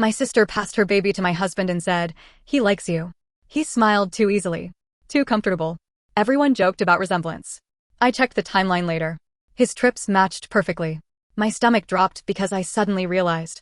My sister passed her baby to my husband and said, "He likes you." He smiled too easily. Too comfortable. Everyone joked about resemblance. I checked the timeline later. His trips matched perfectly. My stomach dropped because I suddenly realized.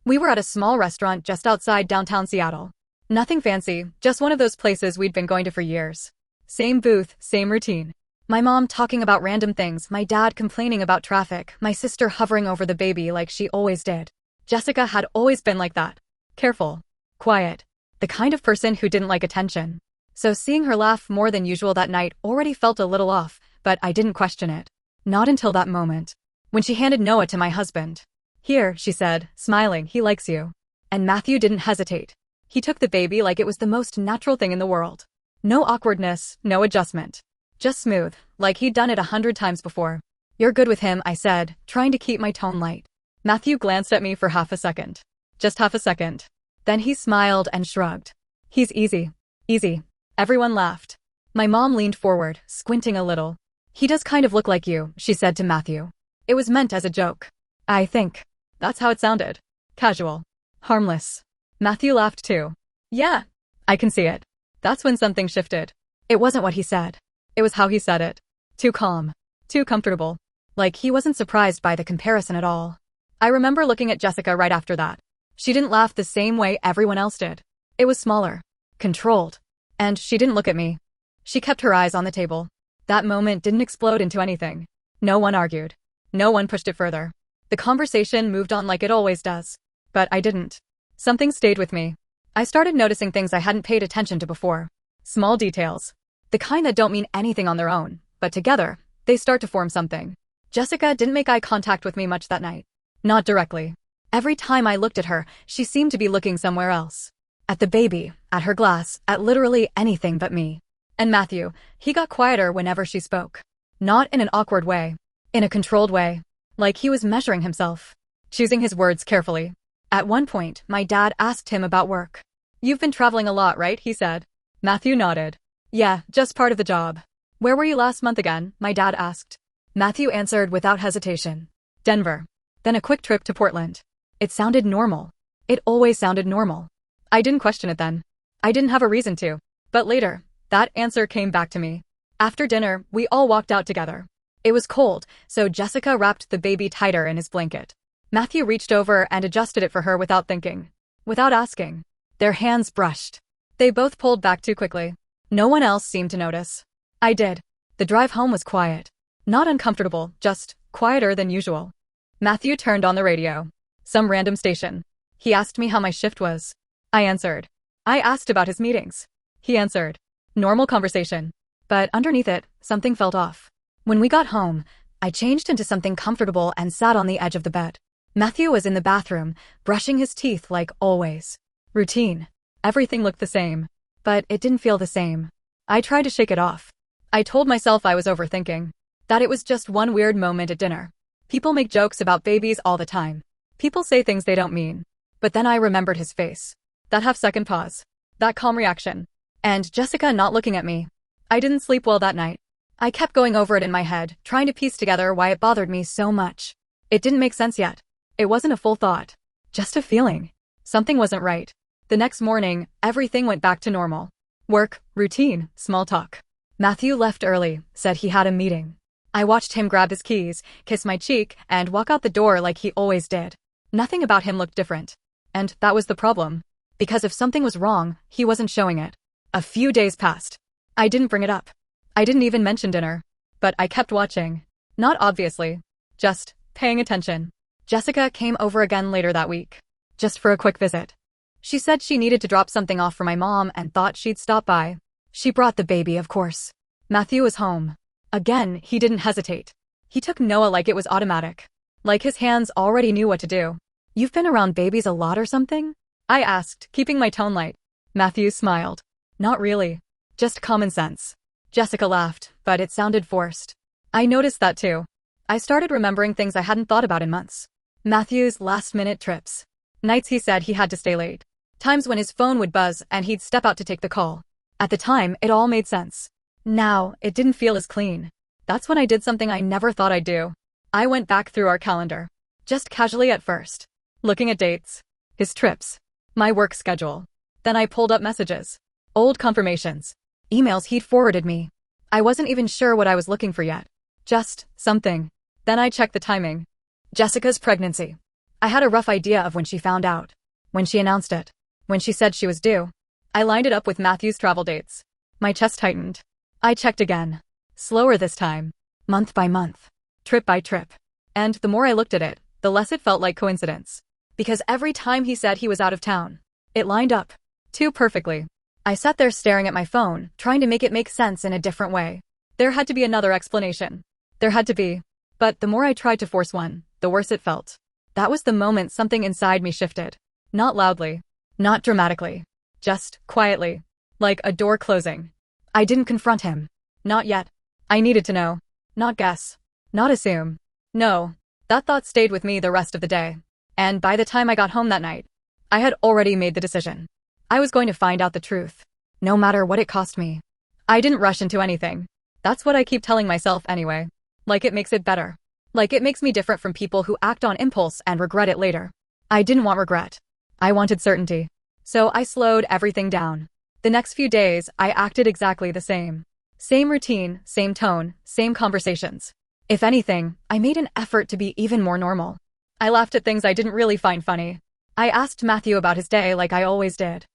We were at a small restaurant just outside downtown Seattle. Nothing fancy, just one of those places we'd been going to for years. Same booth, same routine. My mom talking about random things, my dad complaining about traffic, my sister hovering over the baby like she always did. Jessica had always been like that. Careful. Quiet. The kind of person who didn't like attention. So seeing her laugh more than usual that night already felt a little off, but I didn't question it. Not until that moment. When she handed Noah to my husband. "Here," she said, smiling, "he likes you." And Matthew didn't hesitate. He took the baby like it was the most natural thing in the world. No awkwardness, no adjustment. Just smooth, like he'd done it 100 times before. "You're good with him," I said, trying to keep my tone light. Matthew glanced at me for half a second. Just half a second. Then he smiled and shrugged. "He's easy. Easy." Everyone laughed. My mom leaned forward, squinting a little. "He does kind of look like you," she said to Matthew. It was meant as a joke. I think. That's how it sounded. Casual. Harmless. Matthew laughed too. "Yeah. I can see it." That's when something shifted. It wasn't what he said. It was how he said it. Too calm. Too comfortable. Like he wasn't surprised by the comparison at all. I remember looking at Jessica right after that. She didn't laugh the same way everyone else did. It was smaller. Controlled. And she didn't look at me. She kept her eyes on the table. That moment didn't explode into anything. No one argued. No one pushed it further. The conversation moved on like it always does. But I didn't. Something stayed with me. I started noticing things I hadn't paid attention to before. Small details. The kind that don't mean anything on their own, but together, they start to form something. Jessica didn't make eye contact with me much that night. Not directly. Every time I looked at her, she seemed to be looking somewhere else. At the baby, at her glass, at literally anything but me. And Matthew, he got quieter whenever she spoke. Not in an awkward way. In a controlled way. Like he was measuring himself. Choosing his words carefully. At one point, my dad asked him about work. "You've been traveling a lot, right?" he said. Matthew nodded. "Yeah, just part of the job." "Where were you last month again?" my dad asked. Matthew answered without hesitation. "Denver." Then a quick trip to Portland. It sounded normal. It always sounded normal. I didn't question it then. I didn't have a reason to. But later, that answer came back to me. After dinner, we all walked out together. It was cold, so Jessica wrapped the baby tighter in his blanket. Matthew reached over and adjusted it for her without thinking. Without asking. Their hands brushed. They both pulled back too quickly. No one else seemed to notice. I did. The drive home was quiet. Not uncomfortable, just quieter than usual. Matthew turned on the radio. Some random station. He asked me how my shift was. I answered. I asked about his meetings. He answered. Normal conversation. But underneath it, something felt off. When we got home, I changed into something comfortable and sat on the edge of the bed. Matthew was in the bathroom, brushing his teeth like always. Routine. Everything looked the same. But it didn't feel the same. I tried to shake it off. I told myself I was overthinking. That it was just one weird moment at dinner. People make jokes about babies all the time. People say things they don't mean. But then I remembered his face. That half-second pause. That calm reaction. And Jessica not looking at me. I didn't sleep well that night. I kept going over it in my head, trying to piece together why it bothered me so much. It didn't make sense yet. It wasn't a full thought. Just a feeling. Something wasn't right. The next morning, everything went back to normal. Work, routine, small talk. Matthew left early, said he had a meeting. I watched him grab his keys, kiss my cheek, and walk out the door like he always did. Nothing about him looked different. And that was the problem. Because if something was wrong, he wasn't showing it. A few days passed. I didn't bring it up. I didn't even mention dinner. But I kept watching. Not obviously. Just paying attention. Jessica came over again later that week. Just for a quick visit. She said she needed to drop something off for my mom and thought she'd stop by. She brought the baby, of course. Matthew was home. Again, he didn't hesitate. He took Noah like it was automatic. Like his hands already knew what to do. "You've been around babies a lot or something?" I asked, keeping my tone light. Matthew smiled. "Not really. Just common sense." Jessica laughed, but it sounded forced. I noticed that too. I started remembering things I hadn't thought about in months. Matthew's last-minute trips. Nights he said he had to stay late. Times when his phone would buzz and he'd step out to take the call. At the time, it all made sense. Now, it didn't feel as clean. That's when I did something I never thought I'd do. I went back through our calendar. Just casually at first. Looking at dates. His trips. My work schedule. Then I pulled up messages. Old confirmations. Emails he'd forwarded me. I wasn't even sure what I was looking for yet. Just something. Then I checked the timing. Jessica's pregnancy. I had a rough idea of when she found out. When she announced it. When she said she was due. I lined it up with Matthew's travel dates. My chest tightened. I checked again. Slower this time. Month by month. Trip by trip. And the more I looked at it, the less it felt like coincidence. Because every time he said he was out of town, it lined up. Too perfectly. I sat there staring at my phone, trying to make it make sense in a different way. There had to be another explanation. There had to be. But the more I tried to force one, the worse it felt. That was the moment something inside me shifted. Not loudly. Not dramatically. Just quietly. Like a door closing. I didn't confront him. Not yet. I needed to know. Not guess. Not assume. No. That thought stayed with me the rest of the day. And by the time I got home that night, I had already made the decision. I was going to find out the truth. No matter what it cost me. I didn't rush into anything. That's what I keep telling myself anyway. Like it makes it better. Like it makes me different from people who act on impulse and regret it later. I didn't want regret. I wanted certainty. So I slowed everything down. The next few days, I acted exactly the same. Same routine, same tone, same conversations. If anything, I made an effort to be even more normal. I laughed at things I didn't really find funny. I asked Matthew about his day like I always did.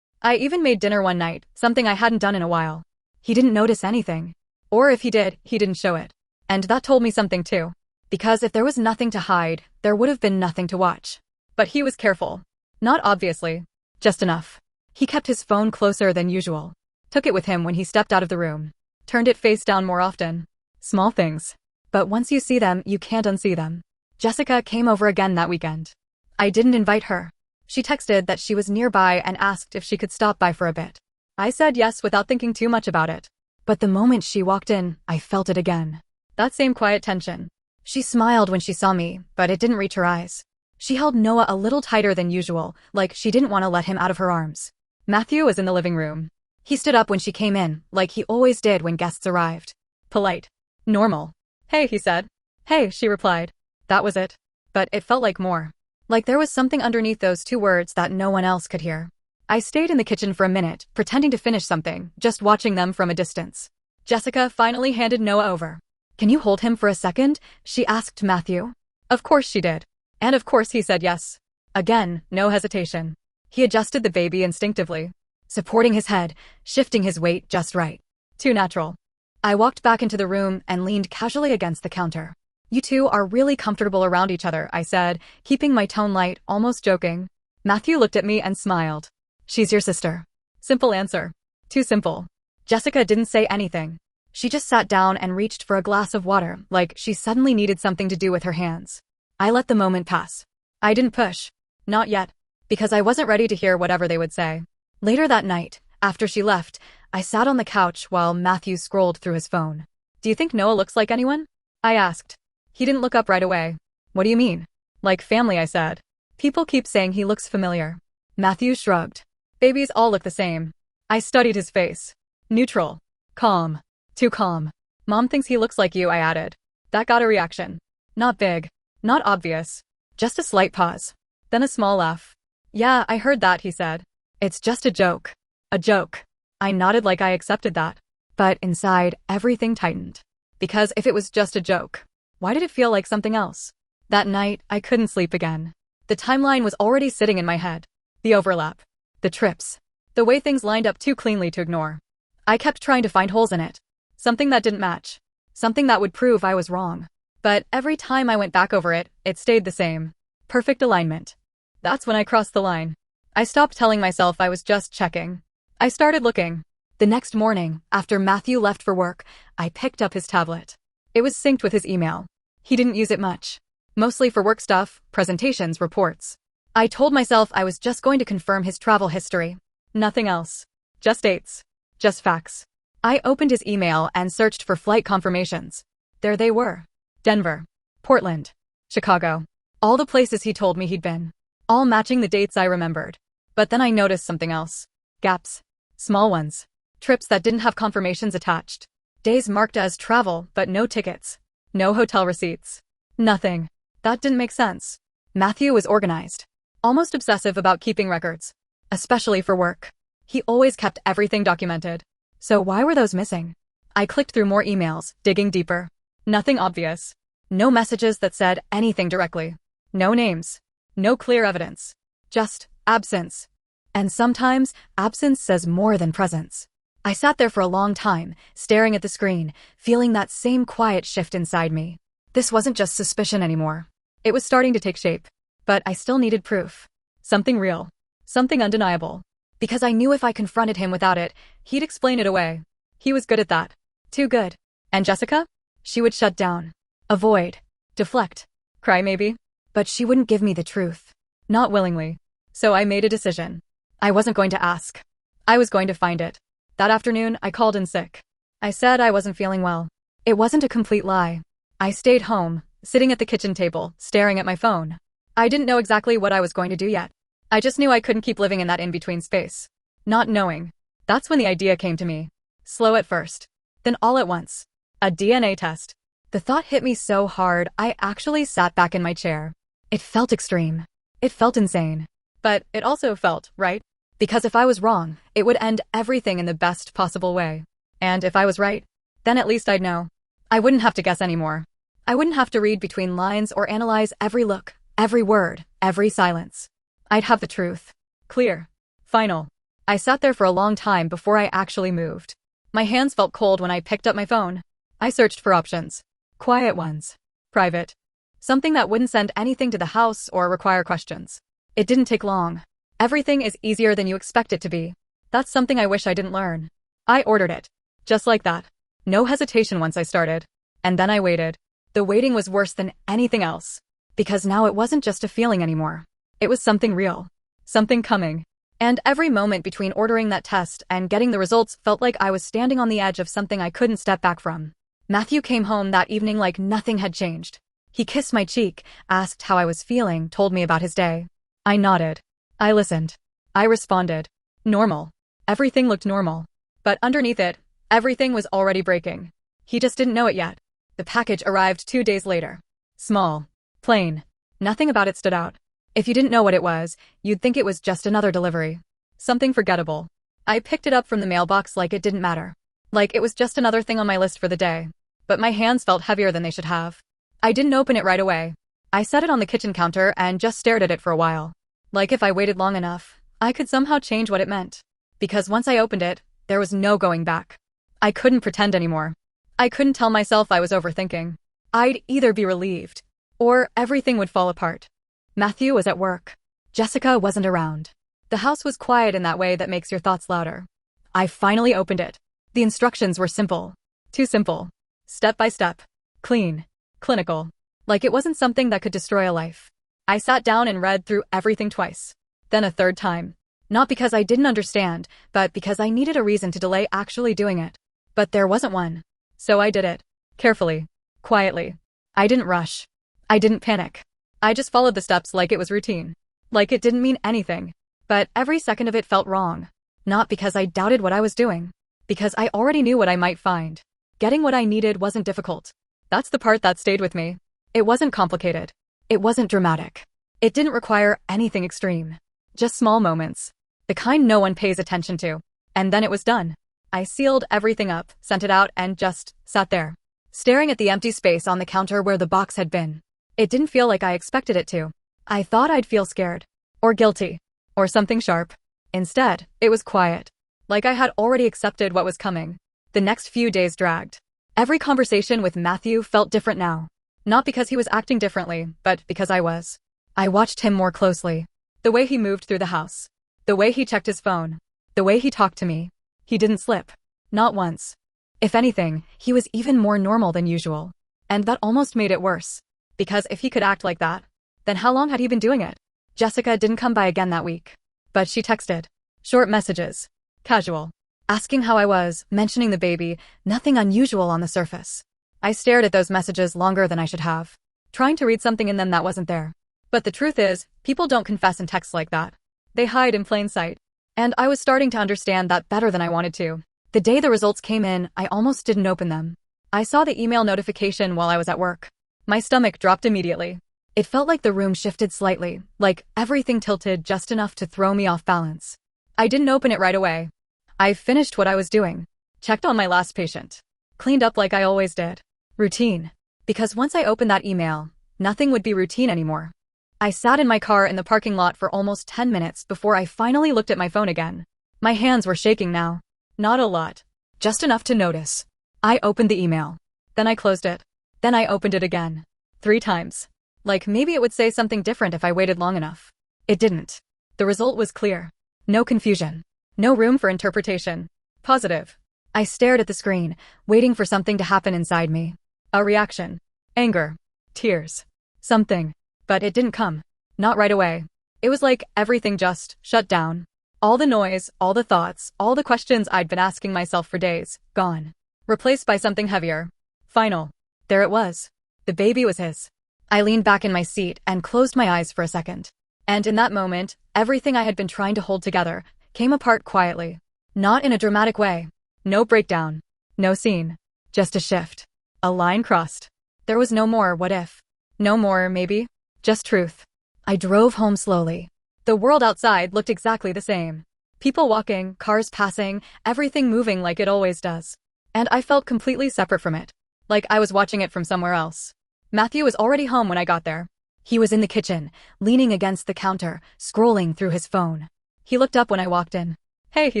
I even made dinner one night, something I hadn't done in a while. He didn't notice anything. Or if he did, he didn't show it. And that told me something too. Because if there was nothing to hide, there would have been nothing to watch. But he was careful. Not obviously. Just enough. He kept his phone closer than usual. Took it with him when he stepped out of the room. Turned it face down more often. Small things. But once you see them, you can't unsee them. Jessica came over again that weekend. I didn't invite her. She texted that she was nearby and asked if she could stop by for a bit. I said yes without thinking too much about it. But the moment she walked in, I felt it again. That same quiet tension. She smiled when she saw me, but it didn't reach her eyes. She held Noah a little tighter than usual, like she didn't want to let him out of her arms. Matthew was in the living room. He stood up when she came in, like he always did when guests arrived. Polite. Normal. Hey, he said. Hey, she replied. That was it. But it felt like more. Like there was something underneath those two words that no one else could hear. I stayed in the kitchen for a minute, pretending to finish something, just watching them from a distance. Jessica finally handed Noah over. Can you hold him for a second? She asked Matthew. Of course she did. And of course he said yes. Again, no hesitation. He adjusted the baby instinctively, supporting his head, shifting his weight just right. Too natural. I walked back into the room and leaned casually against the counter. You two are really comfortable around each other, I said, keeping my tone light, almost joking. Matthew looked at me and smiled. She's your sister. Simple answer. Too simple. Jessica didn't say anything. She just sat down and reached for a glass of water, like she suddenly needed something to do with her hands. I let the moment pass. I didn't push. Not yet. Because I wasn't ready to hear whatever they would say. Later that night, after she left, I sat on the couch while Matthew scrolled through his phone. Do you think Noah looks like anyone? I asked. He didn't look up right away. What do you mean? Like family, I said. People keep saying he looks familiar. Matthew shrugged. Babies all look the same. I studied his face. Neutral. Calm. Too calm. Mom thinks he looks like you, I added. That got a reaction. Not big. Not obvious. Just a slight pause. Then a small laugh. Yeah, I heard that, he said. It's just a joke. A joke. I nodded like I accepted that. But inside, everything tightened. Because if it was just a joke, why did it feel like something else? That night, I couldn't sleep again. The timeline was already sitting in my head. The overlap. The trips. The way things lined up too cleanly to ignore. I kept trying to find holes in it. Something that didn't match. Something that would prove I was wrong. But every time I went back over it, it stayed the same. Perfect alignment. That's when I crossed the line. I stopped telling myself I was just checking. I started looking. The next morning, after Matthew left for work, I picked up his tablet. It was synced with his email. He didn't use it much. Mostly for work stuff, presentations, reports. I told myself I was just going to confirm his travel history. Nothing else. Just dates. Just facts. I opened his email and searched for flight confirmations. There they were. Denver. Portland. Chicago. All the places he told me he'd been. All matching the dates I remembered. But then I noticed something else. Gaps. Small ones. Trips that didn't have confirmations attached. Days marked as travel, but no tickets. No hotel receipts. Nothing. That didn't make sense. Matthew was organized. Almost obsessive about keeping records. especially for work. He always kept everything documented. So why were those missing? I clicked through more emails, digging deeper. Nothing obvious. No messages that said anything directly. No names. No clear evidence. Just absence. And sometimes, absence says more than presence. I sat there for a long time, staring at the screen, feeling that same quiet shift inside me. This wasn't just suspicion anymore. It was starting to take shape. But I still needed proof. Something real. Something undeniable. Because I knew if I confronted him without it, he'd explain it away. He was good at that. Too good. And Jessica? She would shut down. Avoid. Deflect. Cry maybe. But she wouldn't give me the truth. Not willingly. So I made a decision. I wasn't going to ask. I was going to find it. That afternoon, I called in sick. I said I wasn't feeling well. It wasn't a complete lie. I stayed home, sitting at the kitchen table, staring at my phone. I didn't know exactly what I was going to do yet. I just knew I couldn't keep living in that in-between space. Not knowing. That's when the idea came to me. Slow at first. Then all at once. A DNA test. The thought hit me so hard, I actually sat back in my chair. It felt extreme. It felt insane. But it also felt right. Because if I was wrong, it would end everything in the best possible way. And if I was right, then at least I'd know. I wouldn't have to guess anymore. I wouldn't have to read between lines or analyze every look, every word, every silence. I'd have the truth. Clear. Final. I sat there for a long time before I actually moved. My hands felt cold when I picked up my phone. I searched for options. Quiet ones. Private. Something that wouldn't send anything to the house or require questions. It didn't take long. Everything is easier than you expect it to be. That's something I wish I didn't learn. I ordered it. Just like that. No hesitation once I started. And then I waited. The waiting was worse than anything else. Because now it wasn't just a feeling anymore. It was something real. Something coming. And every moment between ordering that test and getting the results felt like I was standing on the edge of something I couldn't step back from. Matthew came home that evening like nothing had changed. He kissed my cheek, asked how I was feeling, told me about his day. I nodded. I listened. I responded. Normal. Everything looked normal. But underneath it, everything was already breaking. He just didn't know it yet. The package arrived 2 days later. Small. Plain. Nothing about it stood out. If you didn't know what it was, you'd think it was just another delivery. Something forgettable. I picked it up from the mailbox like it didn't matter. Like it was just another thing on my list for the day. But my hands felt heavier than they should have. I didn't open it right away. I set it on the kitchen counter and just stared at it for a while. Like if I waited long enough, I could somehow change what it meant. Because once I opened it, there was no going back. I couldn't pretend anymore. I couldn't tell myself I was overthinking. I'd either be relieved, or everything would fall apart. Matthew was at work. Jessica wasn't around. The house was quiet in that way that makes your thoughts louder. I finally opened it. The instructions were simple. Too simple. Step by step. Clean. Clinical. Like it wasn't something that could destroy a life. I sat down and read through everything twice. Then a third time. Not because I didn't understand, but because I needed a reason to delay actually doing it. But there wasn't one. So I did it. Carefully. Quietly. I didn't rush. I didn't panic. I just followed the steps like it was routine. Like it didn't mean anything. But every second of it felt wrong. Not because I doubted what I was doing. Because I already knew what I might find. Getting what I needed wasn't difficult. That's the part that stayed with me. It wasn't complicated. It wasn't dramatic. It didn't require anything extreme. Just small moments. The kind no one pays attention to. And then it was done. I sealed everything up, sent it out, and just sat there, staring at the empty space on the counter where the box had been. It didn't feel like I expected it to. I thought I'd feel scared. Or guilty. Or something sharp. Instead, it was quiet. Like I had already accepted what was coming. The next few days dragged. Every conversation with Matthew felt different now. Not because he was acting differently, but because I was. I watched him more closely. The way he moved through the house. The way he checked his phone. The way he talked to me. He didn't slip. Not once. If anything, he was even more normal than usual. And that almost made it worse. Because if he could act like that, then how long had he been doing it? Jessica didn't come by again that week. But she texted. Short messages. Casual. Asking how I was, mentioning the baby, nothing unusual on the surface. I stared at those messages longer than I should have, trying to read something in them that wasn't there. But the truth is, people don't confess in texts like that. They hide in plain sight. And I was starting to understand that better than I wanted to. The day the results came in, I almost didn't open them. I saw the email notification while I was at work. My stomach dropped immediately. It felt like the room shifted slightly, like everything tilted just enough to throw me off balance. I didn't open it right away. I finished what I was doing. Checked on my last patient. Cleaned up like I always did. Routine. Because once I opened that email, nothing would be routine anymore. I sat in my car in the parking lot for almost 10 minutes before I finally looked at my phone again. My hands were shaking now. Not a lot. Just enough to notice. I opened the email. Then I closed it. Then I opened it again. 3 times. Like maybe it would say something different if I waited long enough. It didn't. The result was clear. No confusion. No room for interpretation. Positive. I stared at the screen, waiting for something to happen inside me. A reaction. Anger. Tears. Something. But it didn't come. Not right away. It was like everything just shut down. All the noise, all the thoughts, all the questions I'd been asking myself for days, gone. Replaced by something heavier. Final. There it was. The baby was his. I leaned back in my seat and closed my eyes for a second. And in that moment, everything I had been trying to hold together came apart quietly. Not in a dramatic way. No breakdown. No scene. Just a shift. A line crossed. There was no more what if. No more maybe. Just truth. I drove home slowly. The world outside looked exactly the same. People walking, cars passing, everything moving like it always does. And I felt completely separate from it. Like I was watching it from somewhere else. Matthew was already home when I got there. He was in the kitchen, leaning against the counter, scrolling through his phone. He looked up when I walked in. Hey, he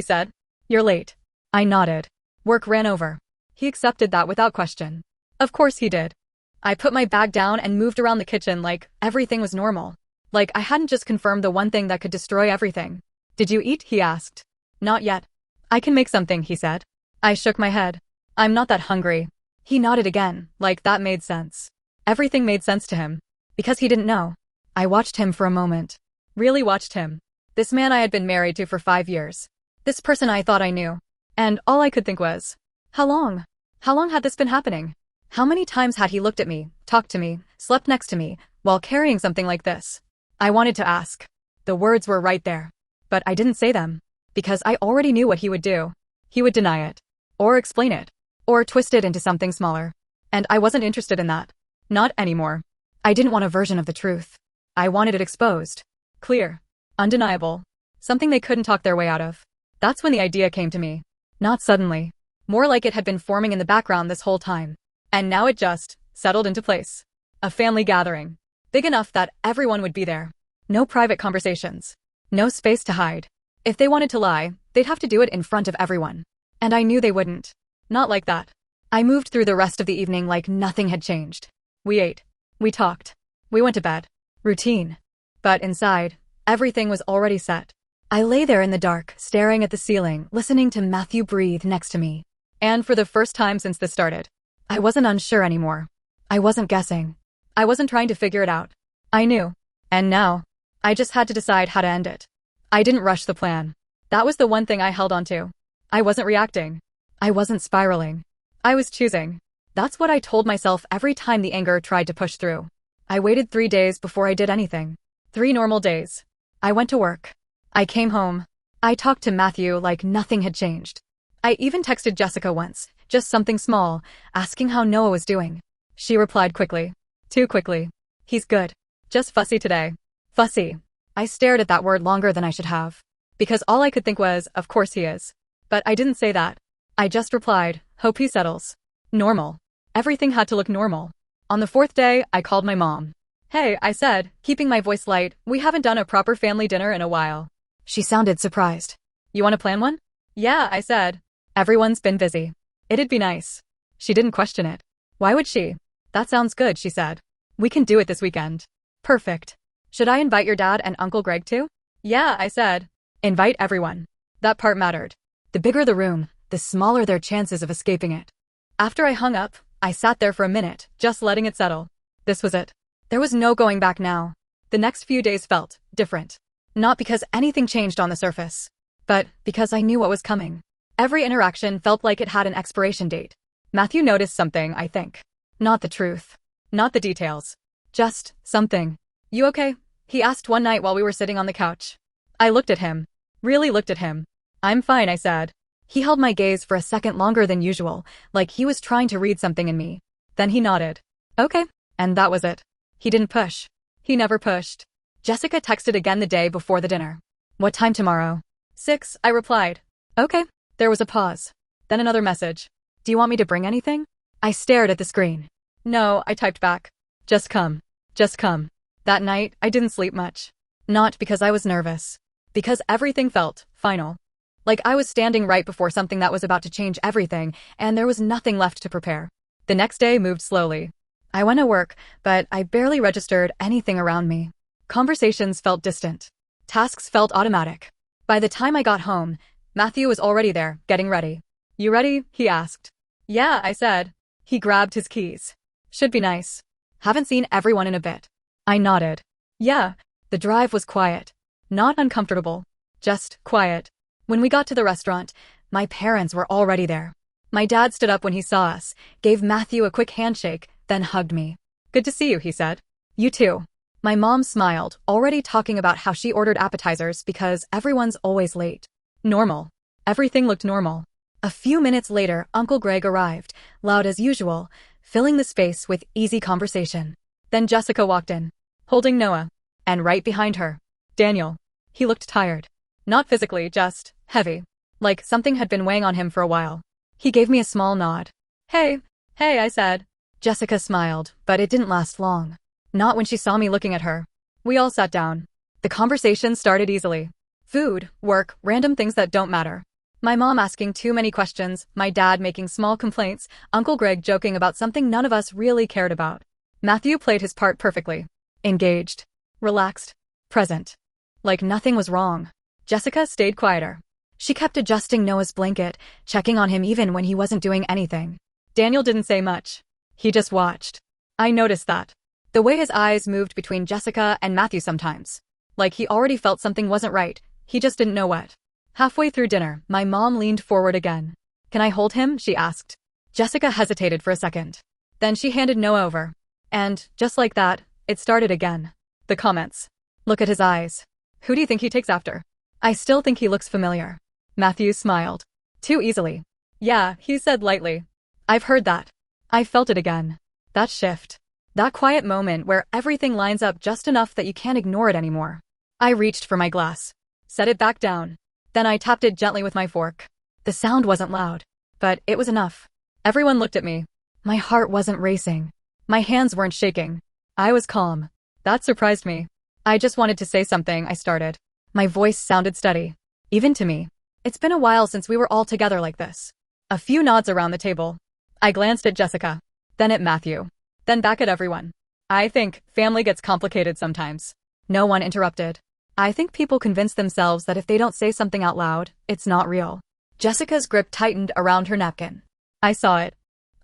said. You're late. I nodded. Work ran over. He accepted that without question. Of course he did. I put my bag down and moved around the kitchen like everything was normal. Like I hadn't just confirmed the one thing that could destroy everything. Did you eat? He asked. Not yet. I can make something, he said. I shook my head. I'm not that hungry. He nodded again, like that made sense. Everything made sense to him. Because he didn't know. I watched him for a moment. Really watched him. This man I had been married to for 5 years. This person I thought I knew. And all I could think was, how long? How long had this been happening? How many times had he looked at me, talked to me, slept next to me, while carrying something like this? I wanted to ask. The words were right there. But I didn't say them. Because I already knew what he would do. He would deny it. Or explain it. Or twist it into something smaller. And I wasn't interested in that. Not anymore. I didn't want a version of the truth. I wanted it exposed. Clear. Undeniable. Something they couldn't talk their way out of. That's when the idea came to me. Not suddenly. More like it had been forming in the background this whole time. And now it just settled into place. A family gathering. Big enough that everyone would be there. No private conversations. No space to hide. If they wanted to lie, they'd have to do it in front of everyone. And I knew they wouldn't. Not like that. I moved through the rest of the evening like nothing had changed. We ate. We talked. We went to bed. Routine. But inside, everything was already set. I lay there in the dark, staring at the ceiling, listening to Matthew breathe next to me. And for the first time since this started, I wasn't unsure anymore. I wasn't guessing. I wasn't trying to figure it out. I knew. And now, I just had to decide how to end it. I didn't rush the plan. That was the one thing I held on to. I wasn't reacting. I wasn't spiraling. I was choosing. That's what I told myself every time the anger tried to push through. I waited 3 days before I did anything. 3 normal days. I went to work. I came home. I talked to Matthew like nothing had changed. I even texted Jessica once, just something small, asking how Noah was doing. She replied quickly. Too quickly. He's good. Just fussy today. Fussy. I stared at that word longer than I should have. Because all I could think was, of course he is. But I didn't say that. I just replied, hope he settles. Normal. Everything had to look normal. On the 4th day, I called my mom. Hey, I said, keeping my voice light, we haven't done a proper family dinner in a while. She sounded surprised. You want to plan one? Yeah, I said. Everyone's been busy. It'd be nice. She didn't question it. Why would she? That sounds good, she said. We can do it this weekend. Perfect. Should I invite your dad and Uncle Greg too? Yeah, I said. Invite everyone. That part mattered. The bigger the room, the smaller their chances of escaping it. After I hung up, I sat there for a minute, just letting it settle. This was it. There was no going back now. The next few days felt different. Not because anything changed on the surface, but because I knew what was coming. Every interaction felt like it had an expiration date. Matthew noticed something, I think. Not the truth. Not the details. Just something. You okay? He asked one night while we were sitting on the couch. I looked at him. Really looked at him. I'm fine, I said. He held my gaze for a second longer than usual, like he was trying to read something in me. Then he nodded. Okay. And that was it. He didn't push. He never pushed. Jessica texted again the day before the dinner. What time tomorrow? 6, I replied. Okay. There was a pause. Then another message. Do you want me to bring anything? I stared at the screen. No, I typed back. Just come. Just come. That night, I didn't sleep much. Not because I was nervous. Because everything felt final. Like I was standing right before something that was about to change everything, and there was nothing left to prepare. The next day moved slowly. I went to work, but I barely registered anything around me. Conversations felt distant. Tasks felt automatic. By the time I got home, Matthew was already there, getting ready. You ready? He asked. Yeah, I said. He grabbed his keys. Should be nice. Haven't seen everyone in a bit. I nodded. Yeah. The drive was quiet. Not uncomfortable. Just quiet. When we got to the restaurant, my parents were already there. My dad stood up when he saw us, gave Matthew a quick handshake, then hugged me. Good to see you, he said. You too. My mom smiled, already talking about how she ordered appetizers because everyone's always late. Normal. Everything looked normal. A few minutes later, Uncle Greg arrived, loud as usual, filling the space with easy conversation. Then Jessica walked in, holding Noah. And right behind her, Daniel. He looked tired. Not physically, just heavy. Like something had been weighing on him for a while. He gave me a small nod. Hey, I said. Jessica smiled, but it didn't last long. Not when she saw me looking at her. We all sat down. The conversation started easily. Food, work, random things that don't matter. My mom asking too many questions, my dad making small complaints, Uncle Greg joking about something none of us really cared about. Matthew played his part perfectly. Engaged. Relaxed. Present. Like nothing was wrong. Jessica stayed quieter. She kept adjusting Noah's blanket, checking on him even when he wasn't doing anything. Daniel didn't say much. He just watched. I noticed that. The way his eyes moved between Jessica and Matthew sometimes. Like he already felt something wasn't right, he just didn't know what. Halfway through dinner, my mom leaned forward again. Can I hold him? She asked. Jessica hesitated for a second. Then she handed Noah over. And, just like that, it started again. The comments. Look at his eyes. Who do you think he takes after? I still think he looks familiar. Matthew smiled. Too easily. Yeah, he said lightly. I've heard that. I felt it again. That shift. That quiet moment where everything lines up just enough that you can't ignore it anymore. I reached for my glass. Set it back down. Then I tapped it gently with my fork. The sound wasn't loud, but it was enough. Everyone looked at me. My heart wasn't racing. My hands weren't shaking. I was calm. That surprised me. I just wanted to say something, I started. My voice sounded steady. Even to me. It's been a while since we were all together like this. A few nods around the table. I glanced at Jessica. Then at Matthew. Then back at everyone. I think family gets complicated sometimes. No one interrupted. I think people convince themselves that if they don't say something out loud, it's not real. Jessica's grip tightened around her napkin. I saw it.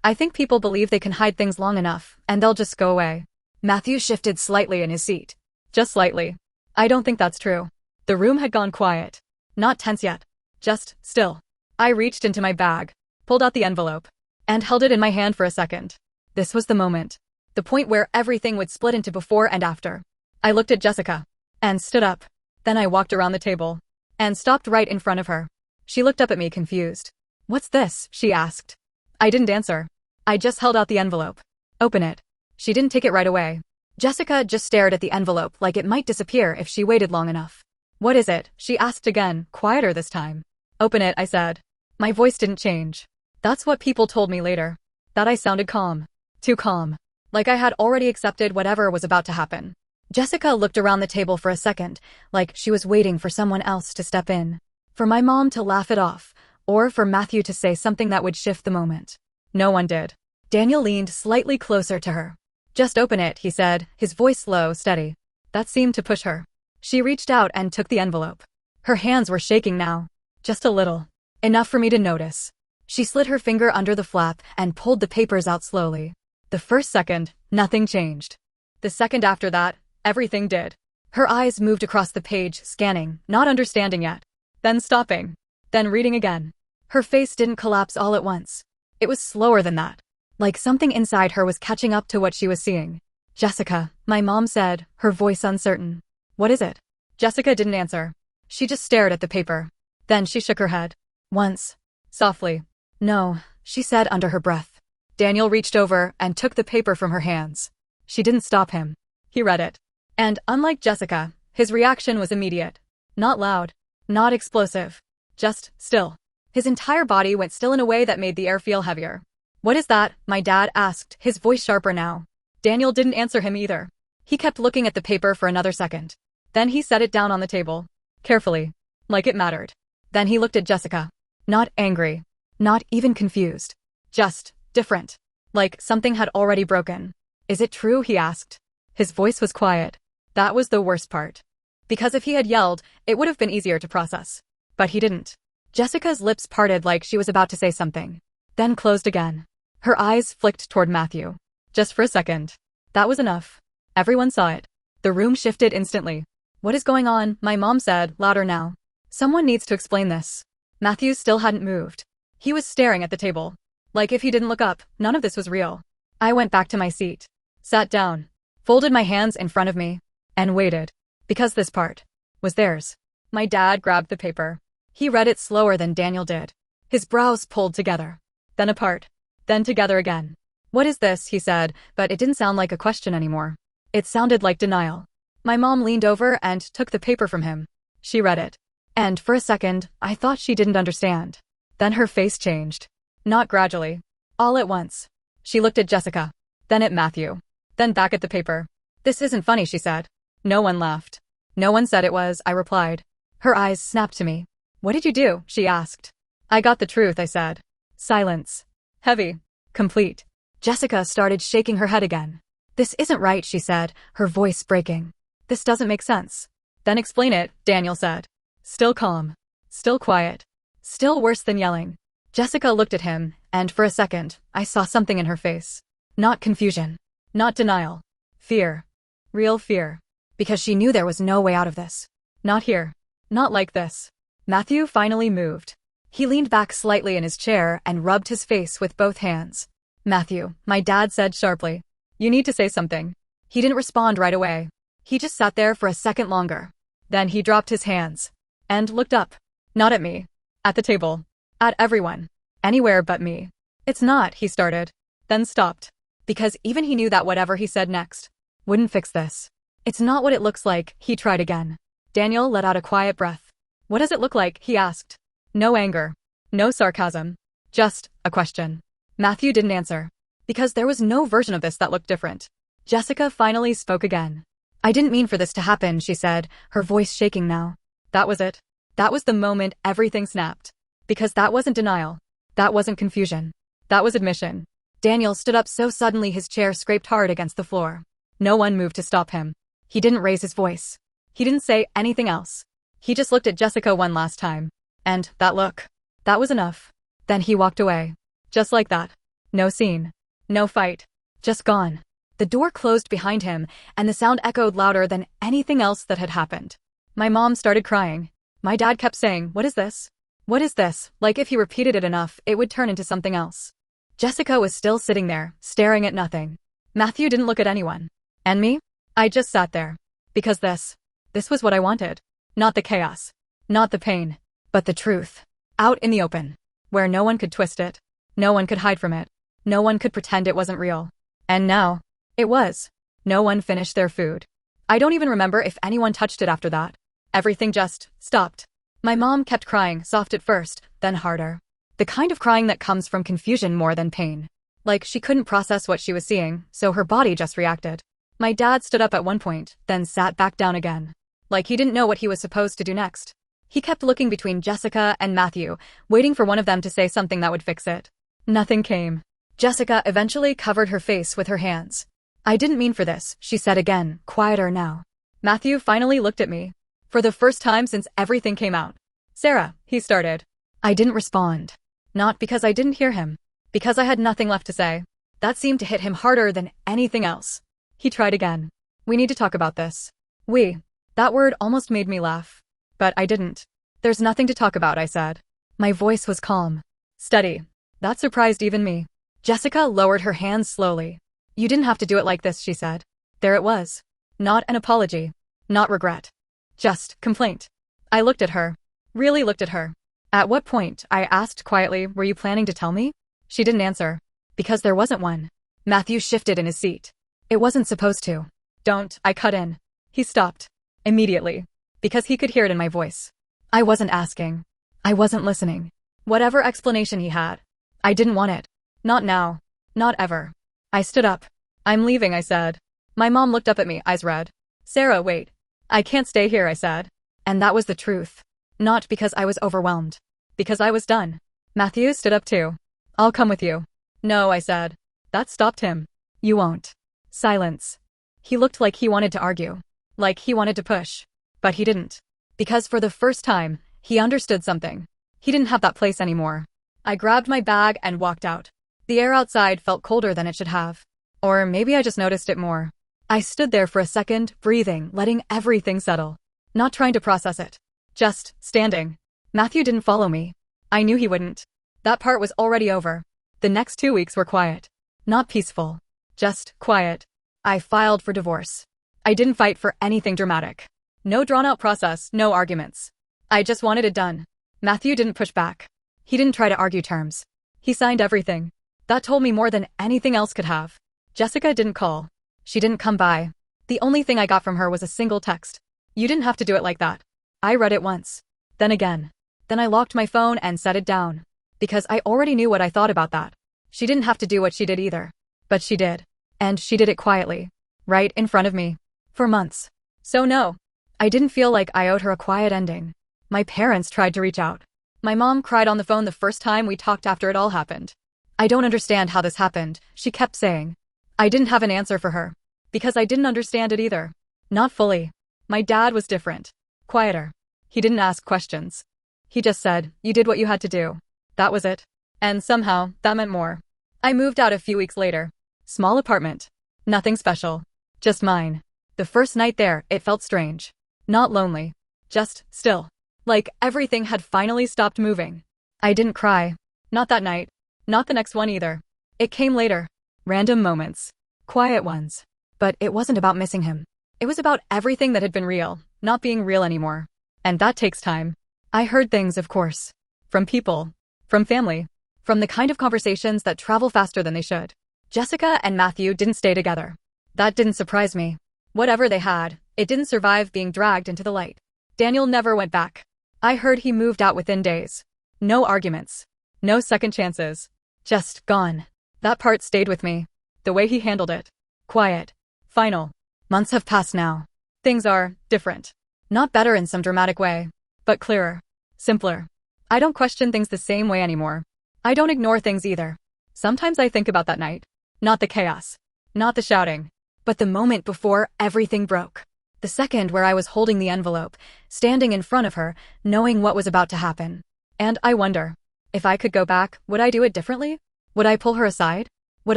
I think people believe they can hide things long enough, and they'll just go away. Matthew shifted slightly in his seat. Just slightly. I don't think that's true. The room had gone quiet. Not tense yet. Just still. I reached into my bag, pulled out the envelope, and held it in my hand for a second. This was the moment. The point where everything would split into before and after. I looked at Jessica. And stood up. Then I walked around the table. And stopped right in front of her. She looked up at me confused. What's this? She asked. I didn't answer. I just held out the envelope. Open it. She didn't take it right away. Jessica just stared at the envelope like it might disappear if she waited long enough. What is it? She asked again, quieter this time. Open it, I said. My voice didn't change. That's what people told me later. That I sounded calm. Too calm. Like I had already accepted whatever was about to happen. Jessica looked around the table for a second, like she was waiting for someone else to step in. For my mom to laugh it off, or for Matthew to say something that would shift the moment. No one did. Daniel leaned slightly closer to her. Just open it, he said, his voice low, steady. That seemed to push her. She reached out and took the envelope. Her hands were shaking now. Just a little. Enough for me to notice. She slid her finger under the flap and pulled the papers out slowly. The first second, nothing changed. The second after that, everything did. Her eyes moved across the page, scanning, not understanding yet. Then stopping. Then reading again. Her face didn't collapse all at once. It was slower than that. Like something inside her was catching up to what she was seeing. Jessica, my mom said, her voice uncertain. What is it? Jessica didn't answer. She just stared at the paper. Then she shook her head. Once. Softly. No, she said under her breath. Daniel reached over and took the paper from her hands. She didn't stop him. He read it. And unlike Jessica, his reaction was immediate. Not loud. Not explosive. Just still. His entire body went still in a way that made the air feel heavier. What is that? My dad asked, his voice sharper now. Daniel didn't answer him either. He kept looking at the paper for another second. Then he set it down on the table. Carefully. Like it mattered. Then he looked at Jessica. Not angry. Not even confused. Just different. Like something had already broken. Is it true? He asked. His voice was quiet. That was the worst part. Because if he had yelled, it would have been easier to process. But he didn't. Jessica's lips parted like she was about to say something. Then closed again. Her eyes flicked toward Matthew. Just for a second. That was enough. Everyone saw it. The room shifted instantly. What is going on? My mom said, louder now. Someone needs to explain this. Matthew still hadn't moved. He was staring at the table. Like if he didn't look up, none of this was real. I went back to my seat. Sat down. Folded my hands in front of me. And waited. Because this part was theirs. My dad grabbed the paper. He read it slower than Daniel did. His brows pulled together. Then apart. Then together again. What is this? He said, but it didn't sound like a question anymore. It sounded like denial. My mom leaned over and took the paper from him. She read it. And for a second, I thought she didn't understand. Then her face changed. Not gradually. All at once. She looked at Jessica. Then at Matthew. Then back at the paper. This isn't funny, she said. No one laughed. No one said it was, I replied. Her eyes snapped to me. What did you do? She asked. I got the truth, I said. Silence. Heavy. Complete. Jessica started shaking her head again. This isn't right, she said, her voice breaking. This doesn't make sense. Then explain it, Daniel said. Still calm. Still quiet. Still worse than yelling. Jessica looked at him, and for a second, I saw something in her face. Not confusion. Not denial. Fear. Real fear. Because she knew there was no way out of this. Not here. Not like this. Matthew finally moved. He leaned back slightly in his chair and rubbed his face with both hands. Matthew, my dad said sharply. You need to say something. He didn't respond right away. He just sat there for a second longer. Then he dropped his hands. And looked up. Not at me. At the table. At everyone. Anywhere but me. It's not, he started. Then stopped. Because even he knew that whatever he said next wouldn't fix this. It's not what it looks like, he tried again. Daniel let out a quiet breath. What does it look like? He asked. No anger. No sarcasm. Just a question. Matthew didn't answer. Because there was no version of this that looked different. Jessica finally spoke again. I didn't mean for this to happen, she said, her voice shaking now. That was it. That was the moment everything snapped. Because that wasn't denial. That wasn't confusion. That was admission. Daniel stood up so suddenly his chair scraped hard against the floor. No one moved to stop him. He didn't raise his voice. He didn't say anything else. He just looked at Jessica one last time. And that look. That was enough. Then he walked away. Just like that. No scene. No fight. Just gone. The door closed behind him, and the sound echoed louder than anything else that had happened. My mom started crying. My dad kept saying, what is this? What is this? Like if he repeated it enough, it would turn into something else. Jessica was still sitting there, staring at nothing. Matthew didn't look at anyone. And me? I just sat there. Because this was what I wanted. Not the chaos. Not the pain. But the truth. Out in the open. Where no one could twist it. No one could hide from it. No one could pretend it wasn't real. And now, it was. No one finished their food. I don't even remember if anyone touched it after that. Everything just stopped. My mom kept crying, soft at first, then harder. The kind of crying that comes from confusion more than pain. Like she couldn't process what she was seeing, so her body just reacted. My dad stood up at one point, then sat back down again. Like he didn't know what he was supposed to do next. He kept looking between Jessica and Matthew, waiting for one of them to say something that would fix it. Nothing came. Jessica eventually covered her face with her hands. I didn't mean for this, she said again, quieter now. Matthew finally looked at me. For the first time since everything came out. Sarah, he started. I didn't respond. Not because I didn't hear him. Because I had nothing left to say. That seemed to hit him harder than anything else. He tried again. We need to talk about this. We. That word almost made me laugh. But I didn't. There's nothing to talk about, I said. My voice was calm. Steady. That surprised even me. Jessica lowered her hands slowly. You didn't have to do it like this, she said. There it was. Not an apology. Not regret. Just complaint. I looked at her. Really looked at her. At what point, I asked quietly, were you planning to tell me? She didn't answer. Because there wasn't one. Matthew shifted in his seat. It wasn't supposed to. Don't, I cut in. He stopped. Immediately. Because he could hear it in my voice. I wasn't asking. I wasn't listening. Whatever explanation he had, I didn't want it. Not now. Not ever. I stood up. I'm leaving, I said. My mom looked up at me, eyes red. Sarah, wait. I can't stay here, I said. And that was the truth. Not because I was overwhelmed. Because I was done. Matthew stood up too. I'll come with you. No, I said. That stopped him. You won't. Silence. He looked like he wanted to argue. Like he wanted to push. But he didn't. Because for the first time, he understood something. He didn't have that place anymore. I grabbed my bag and walked out. The air outside felt colder than it should have. Or maybe I just noticed it more. I stood there for a second, breathing, letting everything settle. Not trying to process it. Just standing. Matthew didn't follow me. I knew he wouldn't. That part was already over. The next 2 weeks were quiet. Not peaceful. Just quiet. I filed for divorce. I didn't fight for anything dramatic. No drawn-out process, no arguments. I just wanted it done. Matthew didn't push back. He didn't try to argue terms. He signed everything. That told me more than anything else could have. Jessica didn't call. She didn't come by. The only thing I got from her was a single text. You didn't have to do it like that. I read it once. Then again. Then I locked my phone and set it down. Because I already knew what I thought about that. She didn't have to do what she did either. But she did. And she did it quietly. Right in front of me. For months. So no. I didn't feel like I owed her a quiet ending. My parents tried to reach out. My mom cried on the phone the first time we talked after it all happened. I don't understand how this happened, she kept saying. I didn't have an answer for her. Because I didn't understand it either. Not fully. My dad was different. Quieter. He didn't ask questions. He just said, you did what you had to do. That was it. And somehow, that meant more. I moved out a few weeks later. Small apartment. Nothing special. Just mine. The first night there, it felt strange. Not lonely. Just still. Like everything had finally stopped moving. I didn't cry. Not that night. Not the next one either. It came later. Random moments. Quiet ones. But it wasn't about missing him. It was about everything that had been real, not being real anymore. And that takes time. I heard things, of course. From people. From family. From the kind of conversations that travel faster than they should. Jessica and Matthew didn't stay together. That didn't surprise me. Whatever they had, it didn't survive being dragged into the light. Daniel never went back. I heard he moved out within days. No arguments. No second chances. Just gone. That part stayed with me. The way he handled it. Quiet. Final. Months have passed now. Things are different. Not better in some dramatic way, but clearer. Simpler. I don't question things the same way anymore. I don't ignore things either. Sometimes I think about that night. Not the chaos. Not the shouting. But the moment before everything broke. The second where I was holding the envelope, standing in front of her, knowing what was about to happen. And I wonder, if I could go back, would I do it differently? Would I pull her aside? Would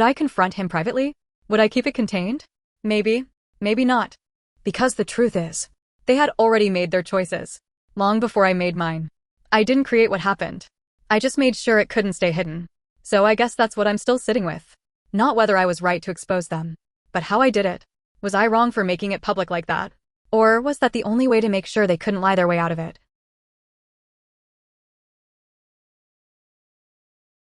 I confront him privately? Would I keep it contained? Maybe. Maybe not. Because the truth is, they had already made their choices. Long before I made mine. I didn't create what happened. I just made sure it couldn't stay hidden. So I guess that's what I'm still sitting with. Not whether I was right to expose them, but how I did it. Was I wrong for making it public like that? Or was that the only way to make sure they couldn't lie their way out of it?